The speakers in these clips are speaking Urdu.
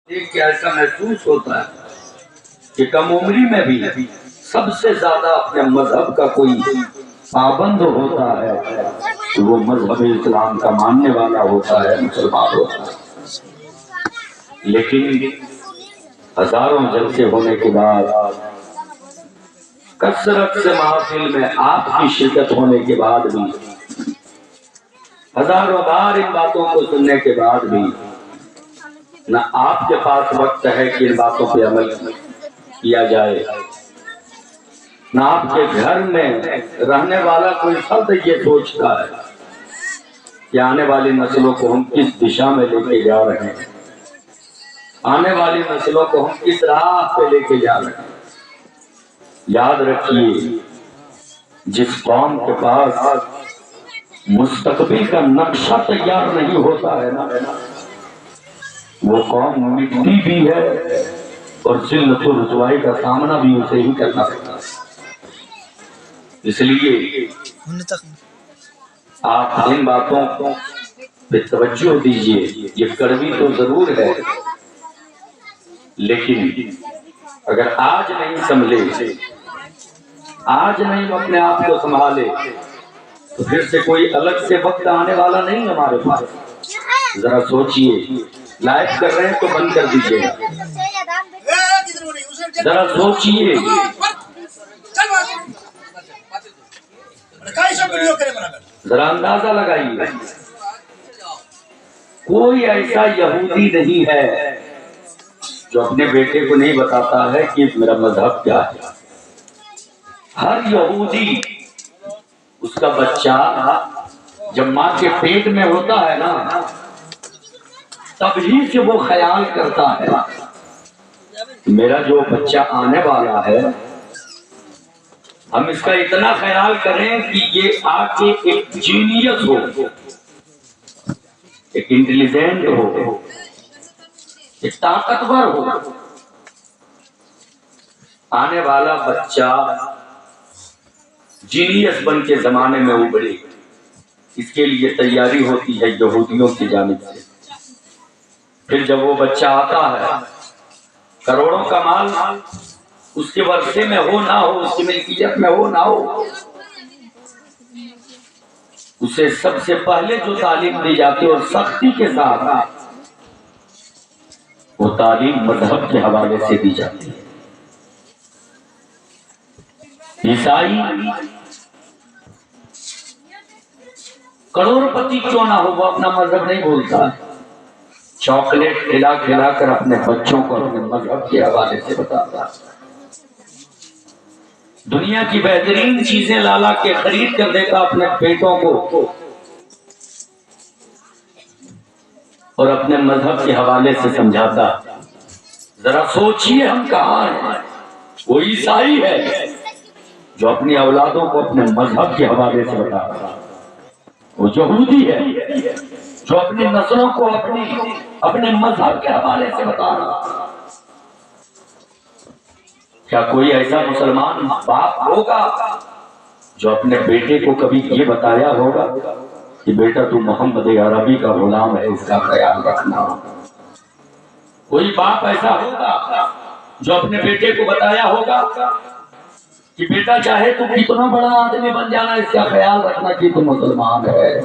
دیکھ کے ایسا محسوس ہوتا ہے کہ کم عمری میں بھی سب سے زیادہ اپنے مذہب کا کوئی پابند ہوتا ہے کہ وہ مذہب اسلام کا ماننے والا ہوتا ہے، مسلمان ہوتا ہے۔ لیکن ہزاروں جلسے ہونے کے بعد، کثرت سے محافل میں آپ کی شرکت ہونے کے بعد بھی، ہزاروں بار ان باتوں کو سننے کے بعد بھی نہ آپ کے پاس وقت ہے کہ ان باتوں پہ عمل کیا جائے، نہ آپ کے گھر میں رہنے والا کوئی فرد یہ سوچتا ہے کہ آنے والی نسلوں کو ہم کس دشا میں لے کے جا رہے ہیں، آنے والی نسلوں کو ہم کس راہ پہ لے کے جا رہے ہیں۔ یاد رکھیے، جس قوم کے پاس مستقبل کا نقشہ تیار نہیں ہوتا ہے نا، وہ قوم مٹی بھی ہے اور ذلت و رسوائی کا سامنا بھی اسے ہی کرنا پڑتا ہے۔ اس لیے آپ ان باتوں پہ توجہ دیجیے۔ یہ کڑوی تو ضرور ہے، لیکن اگر آج نہیں سنبھلے، آج نہیں اپنے آپ کو سنبھالے، تو پھر سے کوئی الگ سے وقت آنے والا نہیں ہمارے پاس۔ ذرا سوچئے، لائف کر رہے ہیں تو بند کر دیجیے گا۔ ذرا سوچئے، ذرا اندازہ لگائیے، کوئی ایسا یہودی نہیں ہے جو اپنے بیٹے کو نہیں بتاتا ہے کہ میرا مذہب کیا ہے۔ ہر یہودی، اس کا بچہ جب ماں کے پیٹ میں ہوتا ہے نا، تبھی سے وہ خیال کرتا ہے میرا جو بچہ آنے والا ہے، ہم اس کا اتنا خیال کریں کہ یہ آ کے ایک جینیس ہو، ایک انٹیلیجنٹ ہو، ایک طاقتور ہو۔ آنے والا بچہ جینیس بن کے زمانے میں ابھرے، اس کے لیے تیاری ہوتی ہے یہودیوں کی جانب سے۔ پھر جب وہ بچہ آتا ہے، کروڑوں کا مال اس کے ورثے میں ہو نہ ہو، اس کی ملکیت میں ہو نہ ہو، اسے سب سے پہلے جو تعلیم دی جاتی ہے اور سختی کے ساتھ، وہ تعلیم مذہب کے حوالے سے دی جاتی ہے۔ عیسائی کروڑ پتی کیوں نہ ہو، وہ اپنا مذہب نہیں بولتا، چاکلیٹ کھلا کھلا کر اپنے بچوں کو اپنے مذہب کے حوالے سے بتاتا۔ دنیا کی بہترین چیزیں لالا کے خرید کر دیتا اپنے بیٹوں کو، اور اپنے مذہب کے حوالے سے سمجھاتا۔ ذرا سوچئے ہم کہاں ہیں؟ وہ عیسائی ہے جو اپنی اولادوں کو اپنے مذہب کے حوالے سے بتاتا، وہ یہودی ہے جو اپنی نسلوں کو اپنے مذہب کے حوالے سے بتا رہا۔ کیا کوئی ایسا مسلمان باپ ہوگا جو اپنے بیٹے کو کبھی یہ بتایا ہوگا کہ بیٹا تو محمد عربی کا غلام ہے، اس کا خیال رکھنا؟ کوئی باپ ایسا ہوگا جو اپنے بیٹے کو بتایا ہوگا کہ بیٹا چاہے تو کتنا بڑا آدمی بن جانا، اس کا خیال رکھنا کہ تو مسلمان ہے؟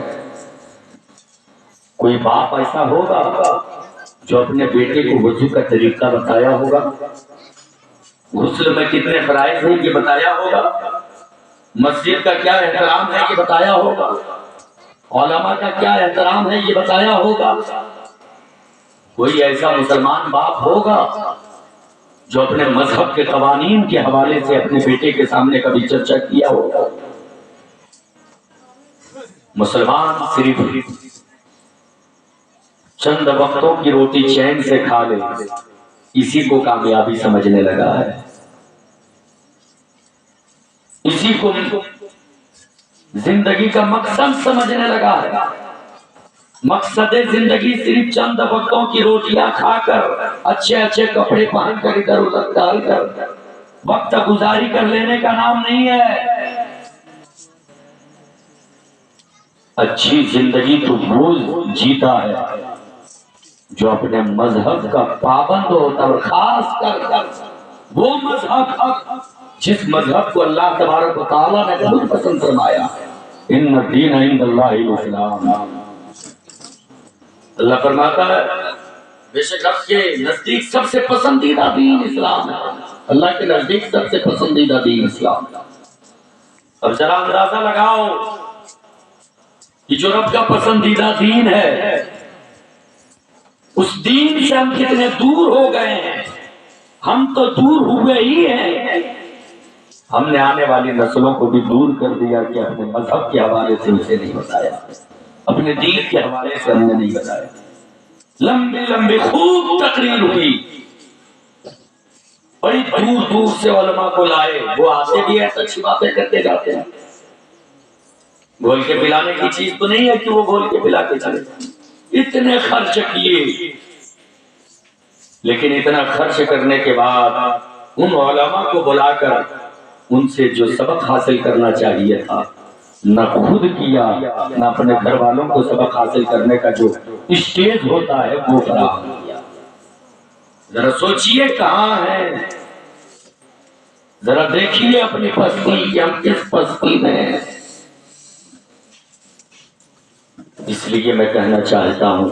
کوئی باپ ایسا ہوگا جو اپنے بیٹے کو وضو کا طریقہ بتایا ہوگا، غسل میں کتنے فرائض ہیں یہ بتایا ہوگا، مسجد کا کیا احترام ہے یہ بتایا ہوگا، علماء کا کیا احترام ہے یہ بتایا ہوگا؟ کوئی ایسا مسلمان باپ ہوگا جو اپنے مذہب کے قوانین کے حوالے سے اپنے بیٹے کے سامنے کبھی چرچا کیا ہوگا؟ مسلمان صرف چند وقتوں کی روٹی چین سے کھا لے، اسی کو کامیابی سمجھنے لگا ہے، اسی کو زندگی کا مقصد سمجھنے لگا ہے۔ مقصد زندگی صرف چند وقتوں کی روٹیاں کھا کر، اچھے اچھے کپڑے پہن کر، ادھر ادھر ڈال کر وقت گزاری کر لینے کا نام نہیں ہے۔ اچھی زندگی تو وہ جیتا ہے جو اپنے مذہب کا پابند ہوتا ہے، اور خاص کر وہ مذہب جس مذہب کو اللہ تبارک و تعالیٰ نے خود پسند فرمایا، ان الدین عند اللہ الاسلام۔ اللہ فرماتا ہے بے شک آپ کے نزدیک سب سے پسندیدہ دین اسلام ہے، اللہ کے نزدیک سب سے پسندیدہ دین اسلام ہے۔ اب ذرا اندازہ لگاؤ کہ جو رب کا پسندیدہ دین ہے، اس دین سے ہم کتنے دور ہو گئے ہیں۔ ہم تو دور ہوئے ہی ہیں، ہم نے آنے والی نسلوں کو بھی دور کر دیا کہ اپنے مذہب کے حوالے سے اسے نہیں بتایا، اپنے دین کے حوالے سے ہم نے نہیں بتایا۔ لمبی لمبی خوب تقریر ہوئی، بڑی دور دور سے علماء کو لائے، وہ آتے بھی ہیں اچھی باتیں کرتے جاتے ہیں۔ گھول کے پلانے کی چیز تو نہیں ہے کہ وہ گھول کے پلا کے چلے، اتنے خرچ کیے، لیکن اتنا خرچ کرنے کے بعد ان علماء کو بلا کر ان سے جو سبق حاصل کرنا چاہیے تھا نہ خود کیا، نہ اپنے گھر والوں کو سبق حاصل کرنے کا جو اسٹیج ہوتا ہے وہ فراہم کیا۔ ذرا سوچئے کہاں ہے، ذرا دیکھیے اپنی پستی کہ ہم کس پستی میں ہیں۔ اس لیے میں کہنا چاہتا ہوں،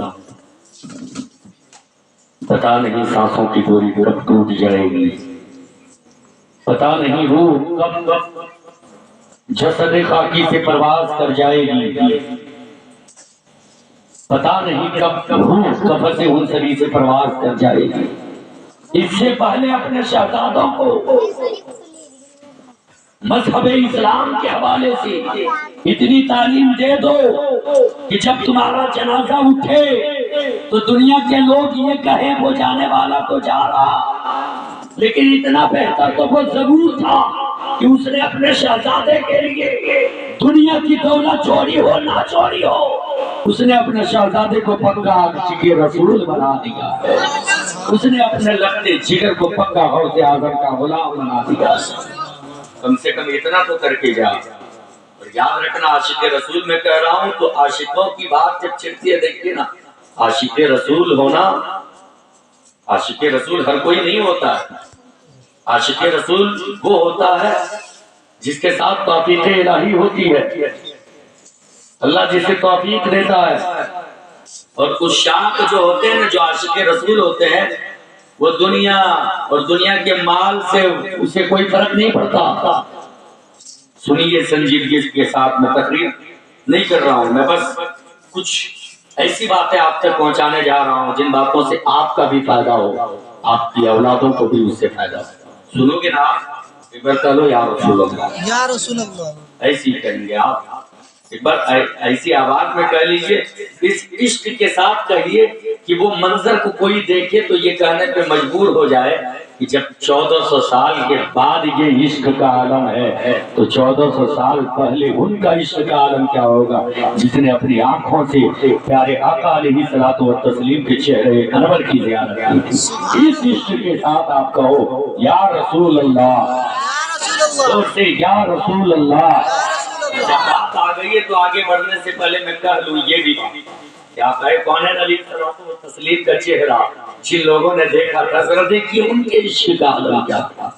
پتا نہیں سانسوں کی ڈوری کب ٹوٹ جائے گی، پتا نہیں روح کب جسد خاکی سے پرواز کر جائے گی، پتا نہیں کب روح قفس انصری سے پرواز کر جائے گی۔ اس سے پہلے اپنے شہزادوں کو مذہب اسلام کے حوالے سے اتنی تعلیم دے دو کہ جب تمہارا جنازہ اٹھے تو دنیا کے لوگ یہ کہیں وہ جانے والا تو جا رہا، لیکن اتنا بہتر تو وہ ضرور تھا کہ اس نے اپنے شہزادے کے لیے دنیا کی دولت چوری ہو نہ چوری ہو، اس نے اپنے شہزادے کو پکا عاشق رسول بنا دیا ہے، اس نے اپنے لگتے جگر کو پکا غوث اعظم کا غلام بنا دیا۔ کم سے کم اتنا تو کر کے جا۔ اور یاد رکھنا، عاشق رسول میں کہہ رہا ہوں تو عاشقوں کی بات جب چلتی ہے دیکھیے نا، عاشق رسول ہونا، عاشق رسول ہر کوئی نہیں ہوتا ہے، عاشق رسول وہ ہوتا ہے جس کے ساتھ توفیق الہی ہوتی ہے، اللہ جسے توفیق دیتا ہے۔ اور کچھ شاق جو ہوتے ہیں جو عاشق رسول ہوتے ہیں، وہ دنیا اور دنیا کے مال سے اسے کوئی فرق نہیں پڑتا۔ سنیے سنجیدگی کے ساتھ، میں تقریر نہیں کر رہا ہوں، میں بس کچھ ایسی باتیں آپ تک پہنچانے جا رہا ہوں جن باتوں سے آپ کا بھی فائدہ ہو، آپ کی اولادوں کو بھی اس سے فائدہ ہو۔ سنو گے نا آپ، ایک بار کہو یا رسول اللہ، یا رسول اللہ، ایسی کہیں گے آپ، ایک بار ایسی آواز میں کہہ لیجئے، اس عشق کے ساتھ کہیے کہ وہ منظر کو کوئی دیکھے تو یہ کہنے پہ مجبور ہو جائے کہ جب 1400 سال کے بعد یہ عشق کا عالم ہے تو 1400 سال پہلے ان کا عشق کا عالم کیا ہوگا، جس نے اپنی آنکھوں سے پیارے آقا علیہ الصلوۃ والتسلیم کے چہرے انور کی زیارت کی تھی۔ اس عشق کے ساتھ آپ کہو یا رسول اللہ، یا رسول اللہ۔ جب بات آ گئی ہے تو آگے بڑھنے سے پہلے میں کہہ لوں یہ بھی بات کہ آپ کون ہے علیہ الصلوۃ والتسلیم کا چہرہ جن لوگوں نے دیکھا تھا، ذرا دیکھیے ان کے عشق کا عالم کیا تھا۔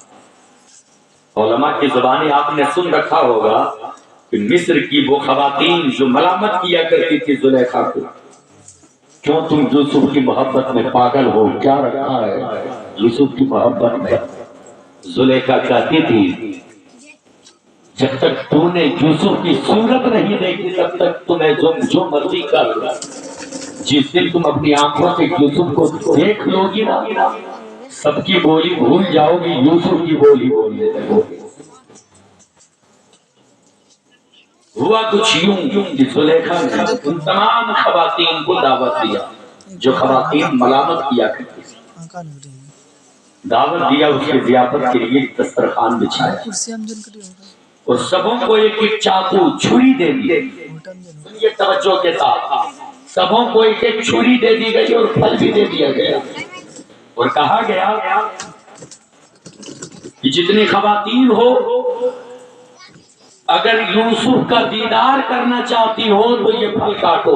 علماء کی زبانی آپ نے سن رکھا ہوگا کہ مصر کی وہ خواتین جو ملامت کیا کرتی تھی زلیخا کو، کیوں تم یوسف کی محبت میں پاگل ہو، کیا رکھا ہے یوسف کی محبت میں؟ زلیخا کہتی تھی جب تک تو نے یوسف کی صورت نہیں دیکھی تب تک تمہیں جو مرضی کر، جس دن تم اپنی آنکھوں سے یوسف کو دیکھ لو گی نا، سب کی بولی بھول جاؤ گی، یوسف کی بولی بولنے لگو گی۔ ہوا کچھ یوں کہ زلیخا نے ان تمام خواتین کو دعوت دیا جو خواتین ملامت کیا کرتی تھی، دعوت دیا، اس کے ضیافت کے لیے دسترخوان بچھایا اور سبوں کو ایک ایک چاقو چھری دے دی۔ سنیے توجہ کے ساتھ، سبوں کو ایک ایک چھری دے دی گئی اور پھل بھی دے دیا گیا اور کہا گیا کہ جتنی خواتین ہو اگر یوسف کا دیدار کرنا چاہتی ہو تو یہ پھل کاٹو،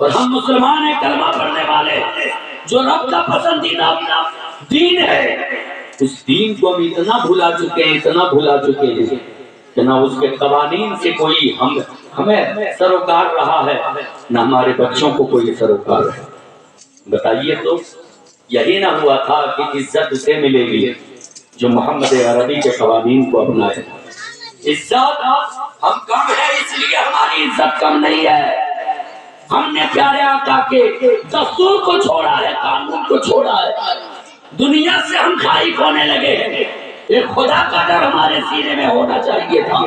اور ہم مسلمان ہیں، کلمہ پڑھنے والے، جو رب کا پسندیدہ دین ہے، اس دین کو ہم اتنا بھلا چکے ہیں، اتنا بھلا چکے ہیں کہ نہ اس کے قوانین سے کوئی ہمیں سروکار رہا ہے، نہ ہمارے بچوں کو کوئی سروکار ہے۔ بتائیے تو، یہی نہ ہوا تھا کہ عزت اسے ملے گی جو محمد عربی کے قوانین کو اپنائے۔ عزت ہم کم ہے اس لیے ہماری عزت کم نہیں ہے، ہم نے پیارے آقا کے دستور کو چھوڑا ہے، قانون کو چھوڑا ہے، دنیا سے ہم خائف ہونے لگے ہیں۔ ایک خدا کا ڈر ہمارے سینے میں ہونا چاہیے تھا،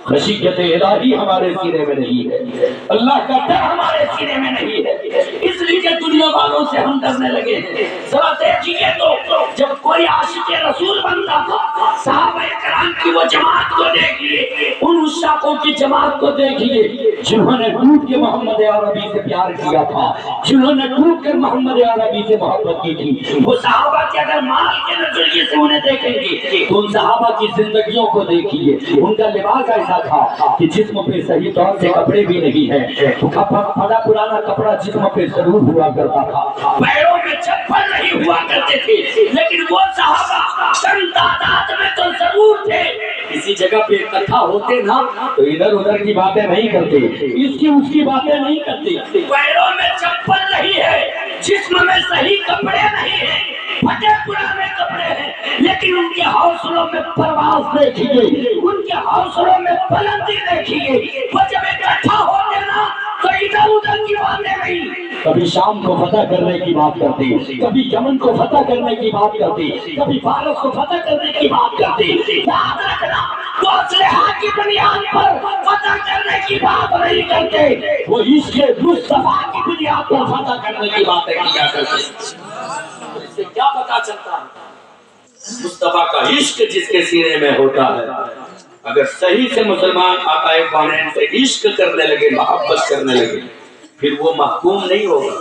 خشیت الہی ہمارے سینے میں نہیں ہے، اللہ کا ڈر ہمارے سینے میں نہیں ہے، اس لیے کہ دنیا والوں سے ہم ڈرنے لگے ہیں۔ ذرا دیکھیے تو، جب کوئی عاشق رسول بنتا تھا، صحابہ کرام کی وہ جماعت کو دیکھیے، ان عشاقوں کی جماعت کو دیکھیے جنہوں نے ڈوب کے محمد عربی سے پیار کیا تھا، جنہوں نے ڈوب کر محمد عربی سے محبت کی تھی۔ وہ صحابہ کے اگر مال کے نظریے سے انہیں دیکھیں گے تو ان صحابہ کی زندگیوں کو دیکھیے، ان کا لباس ایسا تھا کہ جسم پہ صحیح طور سے کپڑے بھی نہیں ہیں، بڑا پرانا کپڑا جسم پہ ضرور ہوا کرتا تھا، پیروں میں چپل نہیں ہوا کرتے تھے، لیکن وہ صحابہ کم تعداد میں تو ضرور تھے، کسی جگہ پہ اکٹھا ہوتے نا تو ادھر ادھر کی باتیں نہیں کرتے، اس کی باتیں نہیں کرتے، پیروں میں چپل نہیں ہے، جسم میں صحیح کپڑے نہیں ہیں، پھٹے پرانے کپڑے ہیں، لیکن ان کے حوصلوں میں پرواز دیکھیے، ان کے حوصلوں میں بلندی دیکھیے، وہ جب اکٹھا ہوتے نا تو ادھر ادھر کی باتیں نہیں، کبھی شام کو فتح کرنے کی بات کرتے، کبھی یمن کو فتح کرنے کی بات کرتے، کبھی فارس کو فتح کرنے کی بات کرتے، یاد رکھنا وہ اسلحہ کی بنیاد پر فتح کرنے کی بات نہیں کرتے، وہ عشق مصطفیٰ کی بنیاد پر فتح کرنے کی باتیں کیا کرتے۔ اس سے کیا پتا چلتا ہے؟ مصطفیٰ کا عشق جس کے سینے میں ہوتا ہے، اگر صحیح سے مسلمان آقا کونین سے عشق کرنے لگے، محبت کرنے لگے، پھر وہ محکوم نہیں ہوگا،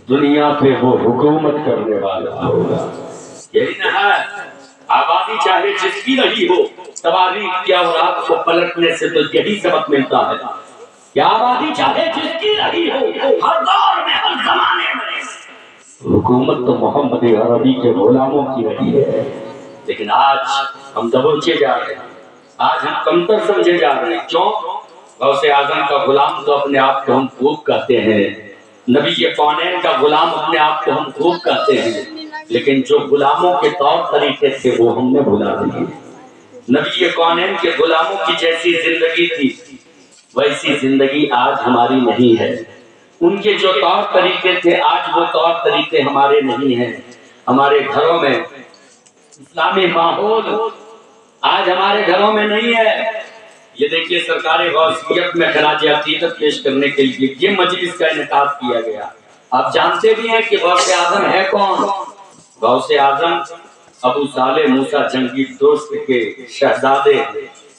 دنیا پہ وہ حکومت کرنے والا ہوگا۔ یہی نہ ہے، آبادی چاہے جس کی رہی ہو، تواریخ کی اوراق کو پلٹنے سے تو یہی سبق ملتا ہے کہ آبادی چاہے جس کی رہی ہو، ہر دور میں، ہر زمانے میں، حکومت تو محمد عربی کے غلاموں کی رہی ہے۔ لیکن آج ہم دبوچے جا رہے ہیں، آج ہم کمتر سمجھے جا رہے ہیں۔ کیوں؟ غوث اعظم کا غلام تو اپنے آپ کو ہم خوب کہتے ہیں، نبی کونین کا غلام اپنے آپ کو ہم خوب کہتے ہیں، لیکن جو غلاموں کے طور طریقے تھے وہ ہم نے بھلا دیے۔ نبی کونین کے غلاموں کی جیسی زندگی تھی ویسی زندگی آج ہماری نہیں ہے، ان کے جو طور طریقے تھے آج وہ طور طریقے ہمارے نہیں ہیں۔ ہمارے گھروں میں اسلامی ماحول آج ہمارے گھروں میں نہیں ہے۔ یہ دیکھیے سرکار غوثیت میں خراج عقیدت پیش کرنے کے لیے یہ مجلس کا انعقاد کیا گیا۔ آپ جانتے بھی ہیں کہ غوث اعظم ہے کون؟ غوث اعظم ابو صالح موسیٰ جنگی دوست کے شہزادے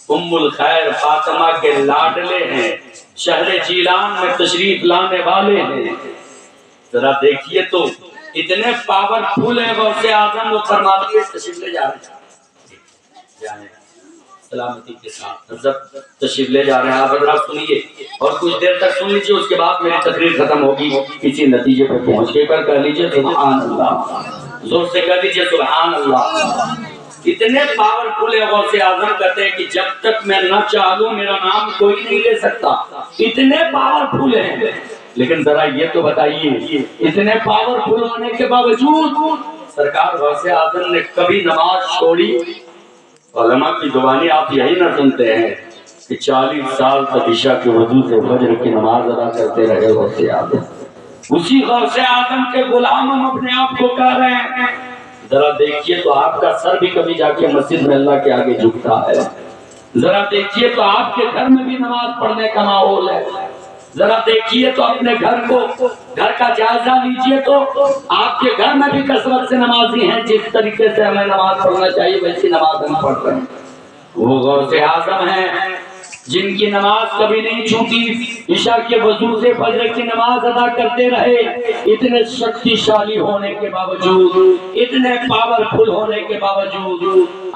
ام الخیر فاطمہ کے لاڈلے ہیں، شہر جیلان میں تشریف لانے والے ہیں۔ ذرا دیکھیے تو اتنے پاورفل ہے غوث اعظم، وہ فرماتے ہیں تشریف لے جا رہے ہیں، سلامتی کے ساتھ حضرت تشریف لے جا رہے ہیں، آپ حضرات سنیے اور کچھ دیر تک سن لیجیے، اس کے بعد میری تقریر ختم ہوگی، کسی نتیجے پہ پہنچ کے کہہ لیجیے سبحان اللہ، زور سے کہہ لیجیے سبحان اللہ۔ اتنے پاورفل ہے غوث اعظم، کہتے ہیں کہ جب تک میں نہ چاہوں میرا نام کوئی نہیں لے سکتا، اتنے پاورفل ہیں۔ لیکن ذرا یہ تو بتائیے اتنے پاورفل ہونے کے باوجود سرکار غوث اعظم نے کبھی نماز چھوڑی؟ علماء کی زبانی آپ یہی نہ سنتے ہیں کہ 40 سال تک عشاء کے وضو سے فجر کی نماز ادا کرتے رہے غوث اعظم۔ اسی غوث اعظم کے غلام ہم اپنے آپ کو کہہ رہے ہیں۔ ذرا دیکھیے تو آپ کا سر بھی کبھی جا کے مسجد میں اللہ کے آگے جھکتا ہے، ذرا دیکھیے تو آپ کے گھر میں بھی نماز پڑھنے کا ماحول ہے، ذرا دیکھیے تو اپنے گھر کا جائزہ لیجئے تو آپ کے گھر میں بھی کثرت سے نمازی ہیں، جس طریقے سے ہمیں نماز پڑھنا چاہیے ویسی نماز ہم پڑھ رہے ہیں۔ وہ غوث اعظم ہیں جن کی نماز کبھی نہیں چھوٹی، عشاء کے وضو سے فجر کی نماز ادا کرتے رہے، اتنے شکتی شالی ہونے کے باوجود، اتنے پاورفل ہونے کے باوجود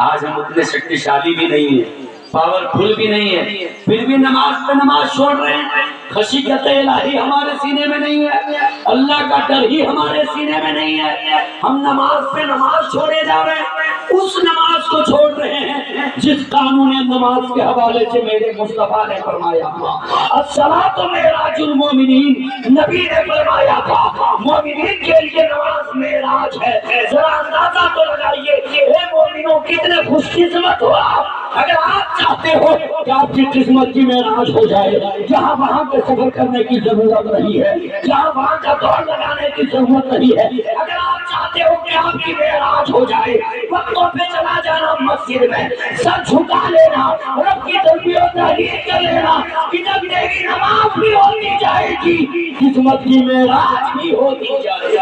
آج ہم اتنے شکتی شالی بھی نہیں ہیں، پاورفل بھی نہیں ہیں، پھر بھی نماز پہ نماز چھوڑ رہے ہیں۔ خشیت الہی ہمارے سینے میں نہیں ہے، اللہ کا ڈر ہی ہمارے سینے میں نہیں ہے، ہم نماز پہ نماز چھوڑے جا رہے ہیں، اس نماز کو چھوڑ رہے ہیں جس قانون نماز کے حوالے سے میرے مصطفیٰ نے فرمایا تھا الصلاۃ معراج المومنین، نبی نے فرمایا تھا مومنین کے لیے نماز معراج ہے۔ ذرا اندازہ تو لگائیے اے مومنوں کتنے خوش قسمت ہو آپ اگر آپ چاہتے ہو کہ آپ کی قسمت کی معراج ہو جائے، جہاں وہاں پہ سفر کرنے کی ضرورت نہیں ہے، جہاں وہاں کا دوڑ لگانے کی ضرورت نہیں ہے، اگر آپ چاہتے ہو کہ آپ کی معراج ہو جائے، وقتوں پہ چلا جانا مسجد میں، سر جھکا لینا، رب کی تسبیح و تحلیل کر لینا، ادھر کی نماز بھی ہوتی جائے گی، قسمت کی معراج بھی ہوتی جائے گی۔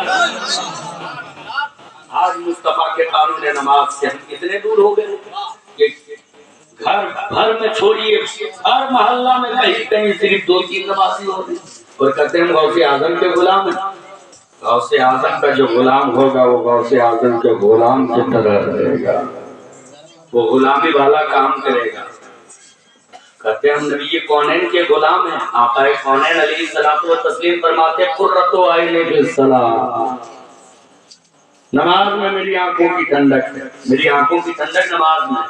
آج مصطفیٰ کے قانون نماز سے ہم کتنے دور ہو گئے کہ گھر بھر میں چھوڑیے ہر محلہ میں کہیں کہیں صرف 2-3 نمازی ہوتے اور کہتے ہیں غوث اعظم کے غلام ہیں۔ غوث اعظم کا جو غلام ہوگا وہ غوث اعظم کے غلام کی طرح رہے گا، وہ غلامی والا کام کرے گا۔ کہتے ہیں ہم نبی کونین کے غلام ہیں، آقا کونین علیہ الصلوۃ والتسلیم فرماتے قرۃ عین فی الصلاۃ، نماز میں میری آنکھوں کی ٹھنڈک ہے، میری آنکھوں کی ٹھنڈک نماز میں۔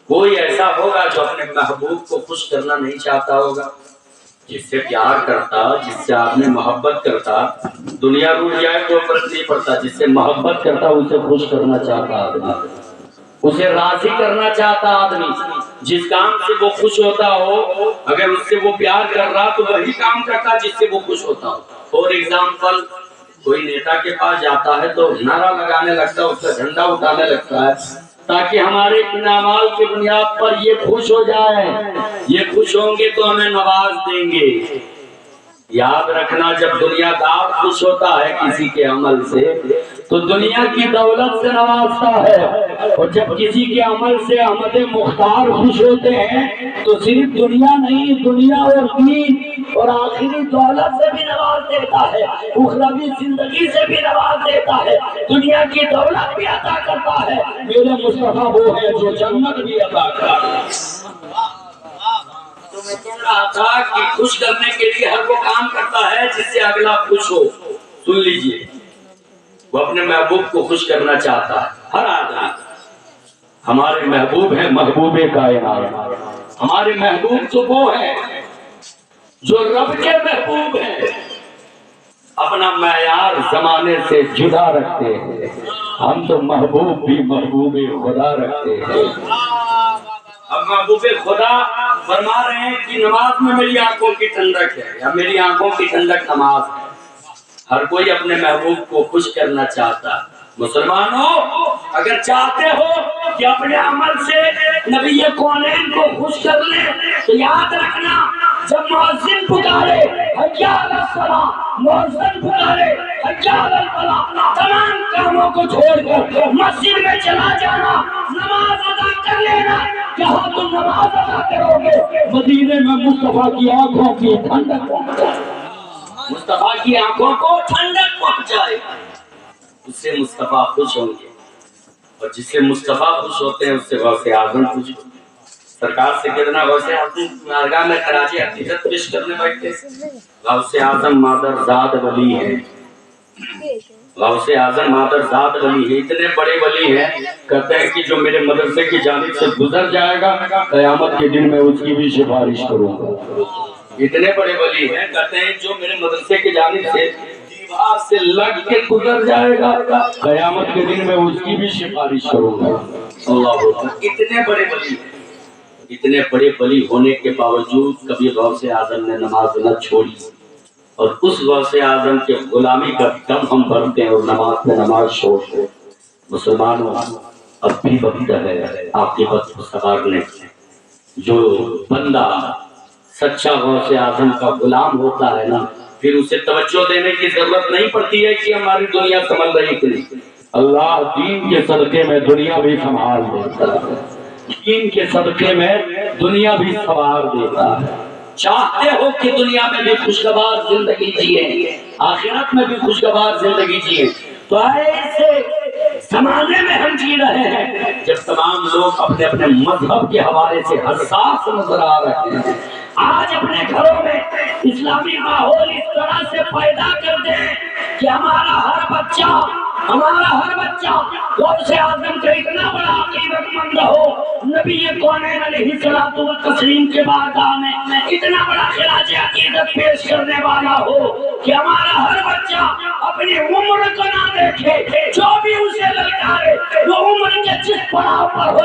کوئی ایسا ہوگا جو اپنے محبوب کو خوش کرنا نہیں چاہتا ہوگا، جس سے پیار کرتا، جس سے آپ نے محبت کرتا، دنیا روٹ جائے تو فرق نہیں پڑتا، جس سے محبت کرتا اسے خوش کرنا چاہتا آدمی، اسے راضی کرنا چاہتا آدمی، جس کام سے وہ خوش ہوتا ہو اگر اس سے وہ پیار کر رہا تو وہی کام کرتا جس سے وہ خوش ہوتا ہو۔ فور ایگزامپل کوئی نیتا کے پاس جاتا ہے تو نعرہ لگانے لگتا ہے، اس کا جھنڈا اٹھانے لگتا ہے تاکہ ہمارے انعامات کی بنیاد پر یہ خوش ہو جائے، یہ خوش ہوں گے تو ہمیں نواز دیں گے۔ یاد رکھنا جب دنیا دار خوش ہوتا ہے کسی کے عمل سے تو دنیا کی دولت سے نوازتا ہے، اور جب کسی کے عمل سے احمد مختار خوش ہوتے ہیں تو صرف دنیا نہیں، دنیا اور دین اور آخری دولت سے بھی نواز دیتا ہے، اخروی زندگی سے بھی نواز دیتا ہے، دنیا کی دولت بھی عطا کرتا ہے۔ میرے مصطفیٰ وہ ہے جو جنت بھی عطا کرتا ہے۔ تو میں کہہ رہا تھا کہ خوش کرنے کے لیے ہر وہ کام کرتا ہے جس سے اگلا خوش ہو۔ سن لیجئے، وہ اپنے محبوب کو خوش کرنا چاہتا ہے، ہر آدمی۔ ہمارے محبوب ہیں محبوب کائنات، ہمارے محبوب تو وہ ہیں جو رب کے محبوب ہیں، اپنا معیار زمانے سے جدا رکھتے ہیں، ہم تو محبوب بھی محبوب خدا رکھتے ہیں۔ اب محبوب خدا فرما رہے ہیں کہ نماز میں میری آنکھوں کی ٹھنڈک ہے، یا میری آنکھوں کی ٹھنڈک نماز ہے۔ ہر کوئی اپنے محبوب کو خوش کرنا چاہتا ہے۔ مسلمانوں اگر چاہتے ہو کہ اپنے عمل سے نبی کونین کو خوش کر لیں تو یاد رکھنا جب مؤذن پکارے حی علی الصلاۃ، مؤذن پکارے حی علی الفلاح، تمام کاموں کو چھوڑ کر مسجد میں چلا جانا، نماز ادا کر لینا۔ جہاں تم نماز ادا کرو گے مدینے میں مصطفیٰ کی آنکھوں کی ٹھنڈک پہنچ جائے، مصطفیٰ کی آنکھوں کو ٹھنڈک پہنچ جائے، اس سے مصطفیٰ خوش ہوں گے، اور جس سے مصطفیٰ خوش ہوتے ہیں اس سے غوث اعظم خوش ہوتے ہیں۔ سرکار سے کتنا غوث اعظم بارگاہ میں خراج عقیدت پیش کرنے بیٹھتے، غوث اعظم مادرزاد ولی ہیں، غوث اعظم مادرزاد ولی ہیں، اتنے بڑے ولی ہیں کہتے ہیں کہ جو میرے مدرسے کی جانب سے گزر جائے گا قیامت کے دن میں اس کی بھی سفارش کروں گا۔ اتنے بڑے ولی ہیں کہتے ہیں جو میرے مدرسے کی جانب سے دیوار سے لگ کے گزر جائے گا قیامت کے دن میں اس کی بھی سفارش کروں گا۔ اللہ اکبر، اتنے بڑے ولی ہیں۔ اتنے بڑے ولی ہونے کے باوجود کبھی غوث اعظم نے نماز نہ چھوڑی، اور اس غوث اعظم کے غلامی کا دم ہم بھرتے ہیں اور نماز میں نماز چھوڑتے ہیں۔ مسلمانوں اب بھی وقت ہے عاقبت کو سنوارنے کی۔ جو بندہ سچا غوث اعظم کا غلام ہوتا ہے نا پھر اسے توجہ دینے کی ضرورت نہیں پڑتی ہے کہ ہماری دنیا سنبھل رہی کہ نہیں۔ اللہ دین کے صدقے میں دنیا بھی سنبھال دیتا ہے، دین کے صدقے میں دنیا بھی سنوار دیتا ہے۔ چاہتے ہو کہ دنیا میں بھی خوشگوار زندگی جیے، آخرت میں بھی خوشگوار زندگی جیے، تو ایسے زمانے میں ہم جی رہے ہیں جب تمام لوگ اپنے اپنے مذہب کے حوالے سے حساس نظر آ رہے ہیں۔ آج اپنے گھروں میں اسلامی ماحول اس طرح سے پیدا کر دیں کہ ہمارا ہر بچہ غوث اعظم کا اتنا بڑا عقیدت مند ہو، نبی کونین علیہ الصلوۃ والتسلیم کے بارگاہ میں اتنا بڑا خراج عقیدت پیش کرنے والا ہو کہ ہمارا ہر بچہ اپنی عمر کو نہ دیکھے، جو بھی اسے للکارے وہ عمر کے جس پڑاؤ پر ہو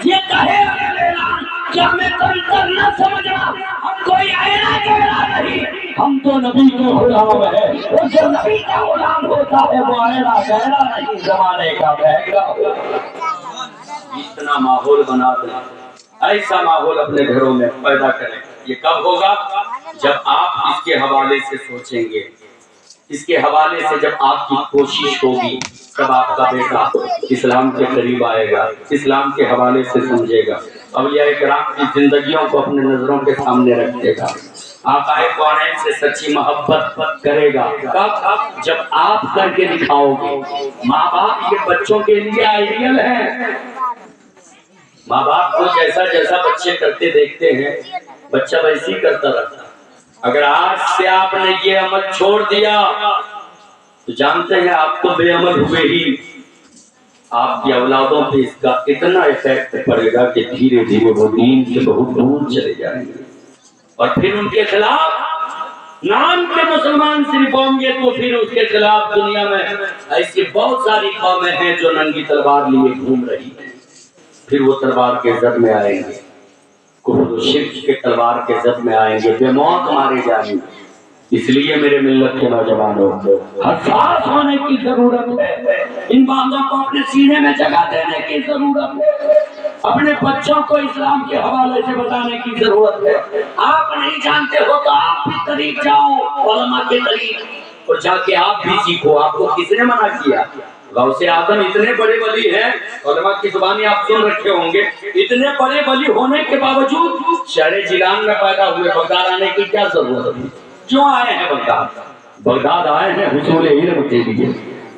یہ کہے اعلان کہ ہمیں کنکر نہ سمجھنا، ہم کوئی اینا گہرا نہیں، ہم تو نبی کے غلام ہیں، اور جو نبی کا غلام ہوتا ہے وہ اینا گہرا نہیں، زمانے کا مہنگا ہوتا۔ اتنا ماحول بنا دیں، ایسا ماحول اپنے گھروں میں پیدا کریں۔ یہ کب ہوگا؟ جب آپ اس کے حوالے سے سوچیں گے، اس کے حوالے سے جب آپ کی کوشش ہوگی، تب آپ کا بیٹا اسلام کے قریب آئے گا، اسلام کے حوالے سے سمجھے گا، اولیاء کرام کی زندگیوں کو اپنے نظروں کے سامنے رکھے گا، آقا کونین سے سچی محبت کرے گا۔ کب؟ جب آپ کر کے دکھاؤ گے۔ ماں باپ یہ بچوں کے لیے آئیڈیل ہے۔ ماں باپ کو جیسا جیسا بچے کرتے دیکھتے ہیں بچہ ویسے ہی کرتا رہتا۔ اگر آج سے آپ نے یہ عمل چھوڑ دیا تو جانتے ہیں آپ تو بے عمل ہوئے ہی، آپ کی اولادوں پہ اس کا اتنا ایفیکٹ پڑے گا کہ دھیرے دھیرے وہ دین سے بہت دور چلے جائیں گے، اور پھر ان کے خلاف نام کے مسلمان صرف ہوں گے تو پھر اس کے خلاف دنیا میں ایسی بہت ساری قومیں ہیں جو ننگی تلوار لیے گھوم رہی ہیں، پھر وہ تلوار کے زد میں آئیں گے، کفر و شرک کے تلوار کے زد میں آئیں گے، بے موت مارے جائیں گے۔ اس لیے میرے ملت کے نوجوانوں کو حساس ہونے کی ضرورت ہے، ان باتوں کو اپنے سینے میں جگہ دینے کی ضرورت ہے، اپنے بچوں کو اسلام کے حوالے سے بتانے کی ضرورت ہے۔ آپ نہیں جانتے ہو تو آپ بھی قریب جاؤ علماء کے قریب، اور جا کے آپ بھی سیکھو۔ آپ کو کس نے منع کیا؟ غوث اعظم اتنے بڑے ولی ہیں، علماء کی زبانی آپ سن رکھے ہوں گے، اتنے بڑے ولی ہونے کے باوجود شہر جیلان میں پیدا ہوئے، بغداد آنے کی کیا ضرورت ہے؟ کیوں آئے ہیں بغداد؟ بغداد آئے ہیں حصول علم کے لیے،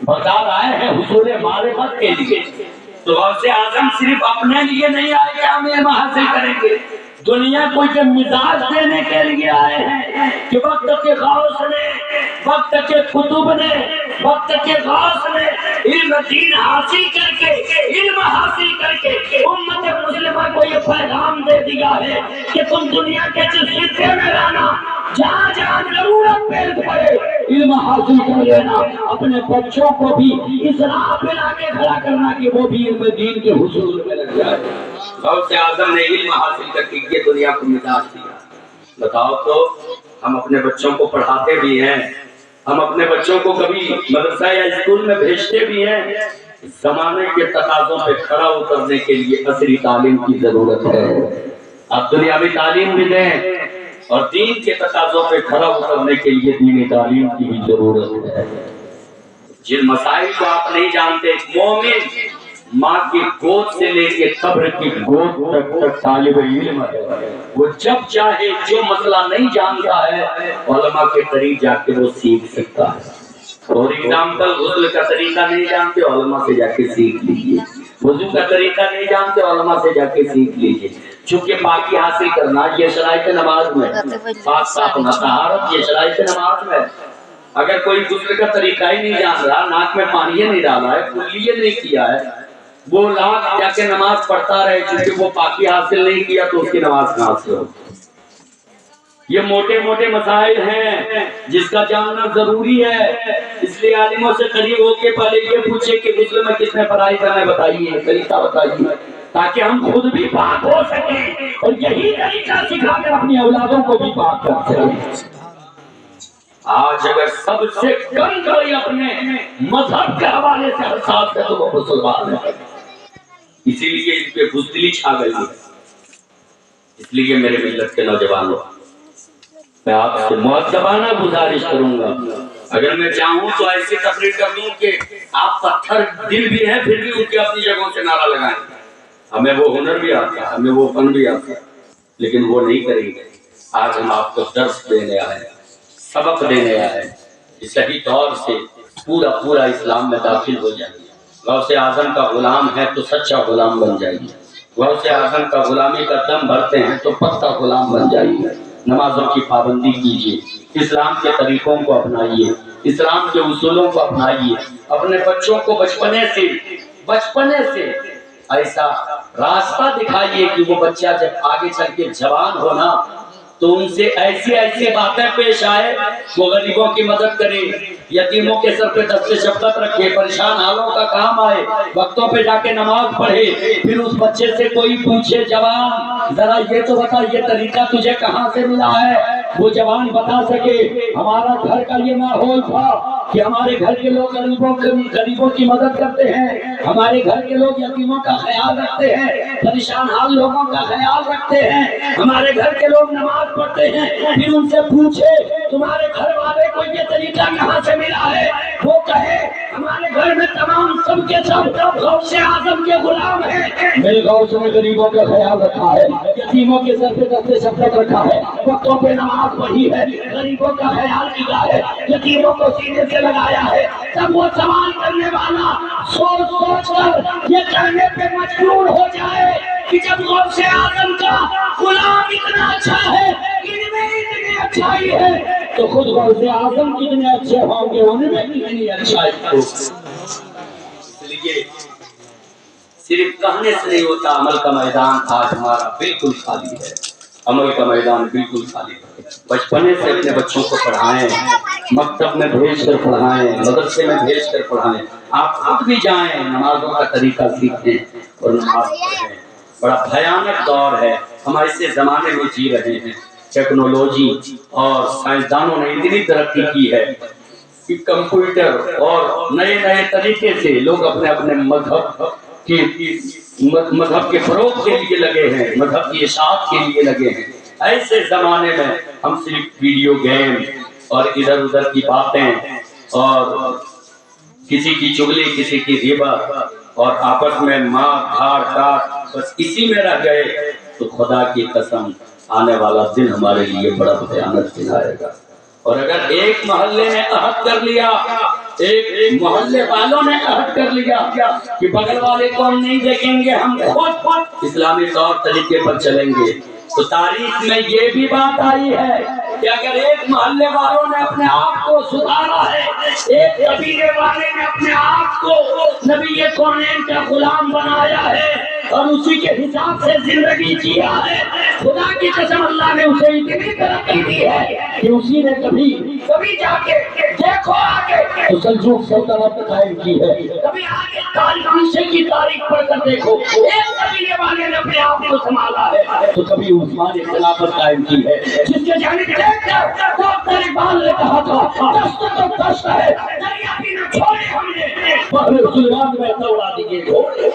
بغداد آئے ہیں حصول معرفت کے لیے۔ تو غوث اعظم صرف اپنے لیے نہیں آئے کہ ہم علم حاصل کریں گے، دنیا کو یہ مزاج دینے کے لیے آئے ہیں کہ وقت کے غوث نے، وقت کے قطب نے، وقت کے غوث نے علم دین حاصل کر کے، علم حاصل کر کے امت مسلمہ کو یہ پیغام دے دیا ہے کہ تم دنیا کے جس خطے میں رہنا، جہاں جہاں ضرورت پیش پڑے علم حاصل کر لینا، اپنے بچوں کو بھی اس راہ پہ لا کے کھڑا کرنا کہ وہ بھی علم دین کے حصول میں لگ جائے۔ غوث اعظم نے علم حاصل کر کے یہ دنیا کو مزاج دیا۔ بتاؤ تو ہم اپنے بچوں کو پڑھاتے بھی ہیں، ہم اپنے بچوں کو کبھی مدرسہ یا اسکول میں بھیجتے بھی ہیں، زمانے کے تقاضوں پہ کھڑا اترنے کے لیے عصری تعلیم کی ضرورت ہے۔ اب دنیاوی تعلیم بھی دیں اور دین کے تقاضوں پہ کھڑا اترنے کے لیے دینی تعلیم کی بھی ضرورت ہے۔ جن مسائل کو آپ نہیں جانتے، مومن ماں کی گود سے لے کے قبر کی گود تک طالب علم ہے، وہ جب چاہے جو مسئلہ نہیں جانتا ہے علماء کے قریب جا کے وہ سیکھ سکتا ہے۔ اور ایگزامپل، غسل کا طریقہ نہیں جانتے علماء سے جا کے سیکھ لیجیے، وضو کا طریقہ نہیں جانتے علماء سے جا کے سیکھ لیجیے، چونکہ پاکی حاصل کرنا یہ شرائط نماز میں، پاک صاف ہونا طہارت یہ شرائط نماز میں۔ اگر کوئی غسل کا طریقہ ہی نہیں جان رہا، ناک میں پانی نہیں ڈالا ہے، کلیہ نہیں کیا ہے، وہ لاکھ جا کے نماز پڑھتا رہے، چونکہ وہ پاکی حاصل نہیں کیا تو اس کی نماز کہاں سے ہو؟ یہ موٹے موٹے مسائل ہیں جس کا جاننا ضروری ہے، اس لیے عالموں سے قریب ہو کے پہلے یہ پوچھے کہ غسل میں کس نے فرائی کرنا ہے، بتائیے طریقہ بتائیے، تاکہ ہم خود بھی پاک ہو سکیں اور یہی طریقہ سکھا کر اپنی اولادوں کو بھی پاک کر سکیں۔ آج اگر سب سے کم کوئی اپنے مذہب کے حوالے سے حساس ہے تو وہ مسلمان ہے، اسی لیے ان پہ بزدلی چھا گئی ہے۔ اس لیے میرے ملت کے نوجوانوں، میں آپ سے مؤدبانہ گزارش کروں گا، اگر میں چاہوں تو ایسی تقریر کر دوں کہ آپ پتھر دل بھی ہیں پھر بھی ان کی اپنی جگہوں سے نعرہ لگائیں، ہمیں وہ ہنر بھی آتا ہے، ہمیں وہ فن بھی آتا ہے، لیکن وہ نہیں کریں گے۔ آج ہم آپ کو درس دینے آئے ہیں، سبق دینے آئے ہیں، صحیح طور سے پورا اسلام میں داخل ہو جائے، غوث اعظم کا غلام ہے تو سچا غلام بن جائیے، غوث اعظم کا غلامی کا دم بھرتے ہیں تو پکا غلام بن جائیے۔ نمازوں کی پابندی کیجیے، اسلام کے طریقوں کو اپنائیے، اسلام کے اصولوں کو اپنائیے، اپنے بچوں کو بچپنے سے ایسا راستہ دکھائیے کہ وہ بچہ جب آگے چل کے جوان ہونا تو ان سے ایسی باتیں پیش آئے، وہ غریبوں کی مدد کرے، یتیموں کے سر پہ دست شفقت رکھے، پریشان حالوں کا کام آئے، وقتوں پہ جا کے نماز پڑھے۔ پھر اس بچے سے کوئی پوچھے جوان ذرا یہ تو بتا یہ طریقہ تجھے کہاں سے ملا ہے، وہ جوان بتا سکے ہمارا گھر کا یہ ماحول تھا کہ ہمارے گھر کے لوگ غریبوں کی مدد کرتے ہیں، ہمارے گھر کے لوگ یتیموں کا خیال رکھتے ہیں، پریشان حال لوگوں کا خیال رکھتے ہیں، ہمارے گھر کے لوگ نماز پڑھتے ہیں۔ پھر ان سے پوچھے تمہارے گھر والے کو یہ طریقہ کہاں سے ملا ہے، وہ کہے ہمارے گھر میں تمام سب کے سب غوث اعظم کے غلام ہیں، میرے غوث نے غریبوں کا خیال رکھا ہے، یتیموں کے سر پہ دست شفقت رکھا ہے، وقتوں پہ نماز پڑھی ہے، غریبوں کا خیال کیا ہے، یتیموں کو سینے سے لگایا ہے۔ تب وہ سوال کرنے والا سوچ کر یہ کہنے پہ مجبور ہو جائے کہ جب غوث اعظم کا غلام اتنا اچھا ہے، ان میں اتنی اچھائی ہے، تو خود غوث اعظم کتنے اچھے ہوں گے، ان میں کتنی اچھائی ہو۔ اس لیے صرف کہنے سے نہیں ہوتا، عمل کا میدان آج ہمارا بالکل خالی ہے، عمل کا میدان بالکل خالی ہے۔ بچپنے سے اپنے بچوں کو پڑھائیں، مکتب میں بھیج کر پڑھائیں، مدرسے میں بھیج کر پڑھائیں، آپ خود بھی جائیں، نمازوں کا طریقہ سیکھیں اور نماز پڑھیں۔ بڑا بھیانک دور ہے، ہم ایسے زمانے میں جی رہے ہیں، ٹیکنالوجی اور سائنسدانوں نے اتنی ترقی کی ہے کہ کمپیوٹر اور نئے طریقے سے لوگ اپنے مذہب کے فروغ کے لیے لگے ہیں، مذہب کی اشاعت کے لیے لگے ہیں۔ ایسے زمانے میں ہم صرف ویڈیو گیم اور ادھر ادھر کی باتیں اور کسی کی چغلی، کسی کی غیبت اور آپس میں مار دھاڑ کاٹ، بس اسی میں رہ گئے تو خدا کی قسم آنے والا دن ہمارے لیے بڑا بھیانک دن آئے گا۔ اور اگر ایک محلے نے عہد کر لیا، ایک محلے والوں نے عہد کر لیا کہ بغل والے کو ہم نہیں دیکھیں گے، ہم خود اسلامی طور طریقے پر چلیں گے، تو تاریخ میں یہ بھی بات آئی ہے کہ اگر ایک محلے والوں نے اپنے آپ کو سدھارا ہے، ایک قبیلے والے نے اپنے آپ کو نبی کونین کا غلام بنایا ہے اور اسی کے حساب سے زندگی جیا ہے، خدا کی قسم اللہ نے اسے اتنی ترقی دی ہے کہ اسی نے کبھی جا کے دیکھو آگے تو سلجوق سلطنت قائم کی ہے، کبھی آگے تاریخ کی تاریخ پڑھ کر دیکھو ایک قبیلے والے نے اپنے آپ کو سنبھالا ہے، تو کبھی عثمانی خلافت قائم کی ہے، جس کے جانب دیکھ کر ڈاکٹر اقبال نے کہا تھا دست تو دست ہے، دریا بھی نہ چھوڑے ہم نے، بحر سلمان میں دوڑا دیے گھوڑے۔